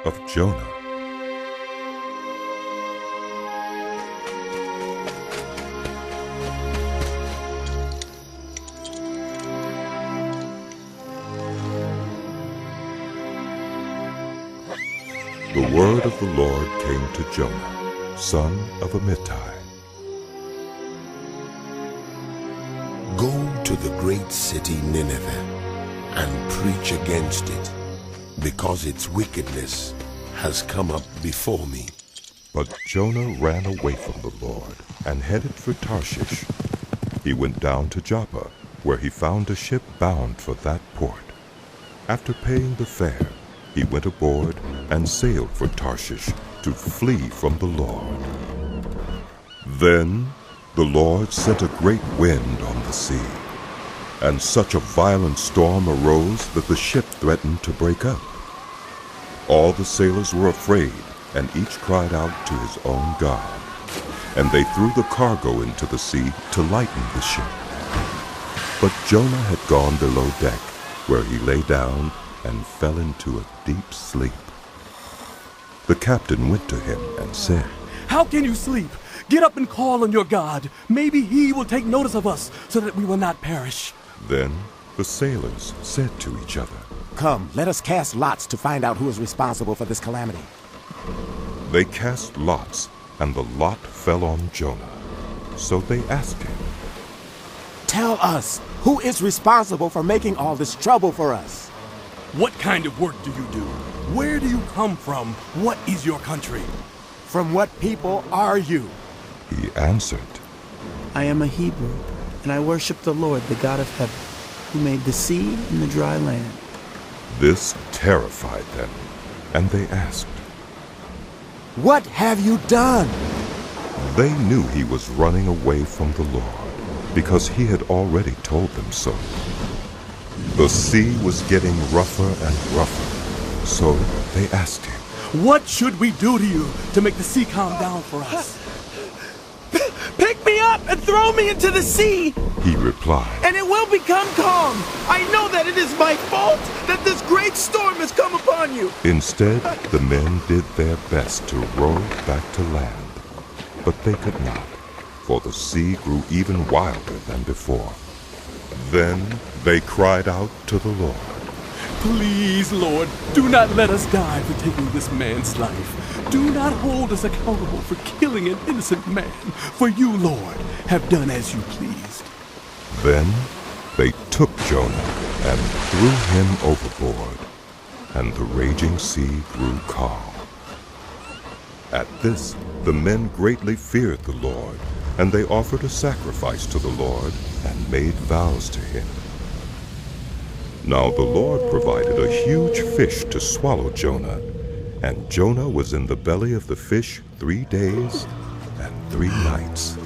of Jonah. The word of the Lord came to Jonah, son of Amittai. Go to the great city Nineveh and preach against it, because its wickedness has come up before me. But Jonah ran away from the Lord and headed for Tarshish. He went down to Joppa, where he found a ship bound for that port. After paying the fare, he went aboard and sailed for Tarshish to flee from the Lord. Then the Lord sent a great wind on the sea, and such a violent storm arose that the ship threatened to break up. All the sailors were afraid, and each cried out to his own God, and they threw the cargo into the sea to lighten the ship. But Jonah had gone below deck, where he lay down and fell into a deep sleep. The captain went to him and said, "How can you sleep? Get up and call on your God. Maybe he will take notice of us so that we will not perish." Then the sailors said to each other, "Come, let us cast lots to find out who is responsible for this calamity." They cast lots, and the lot fell on Jonah. So they asked him, "Tell us, who is responsible for making all this trouble for us?" "What kind of work do you do? Where do you come from? What is your country?" "From what people are you?" He answered, I am a Hebrew, and I worship the Lord, the God of heaven, who made the sea and the dry land. This terrified them, and they asked, "What have you done?" They knew he was running away from the Lord, because he had already told them so. The sea was getting rougher and rougher, so they asked him, "What should we do to you to make the sea calm down for us?" Pick me up and throw me into the sea, he replied. and it will become calm. I know that it is my fault that this great storm has come upon you. Instead, the men did their best to row back to land, but they could not, for the sea grew even wilder than before. Then they cried out to the Lord, "Please, Lord, do not let us die for taking this man's life. Do not hold us accountable for killing an innocent man, for you, Lord, have done as you pleased." Then they took Jonah and threw him overboard, and the raging sea grew calm. At this, the men greatly feared the Lord, and they offered a sacrifice to the Lord and made vows to him. Now the Lord provided a huge fish to swallow Jonah, and Jonah was in the belly of the fish 3 days and 3 nights.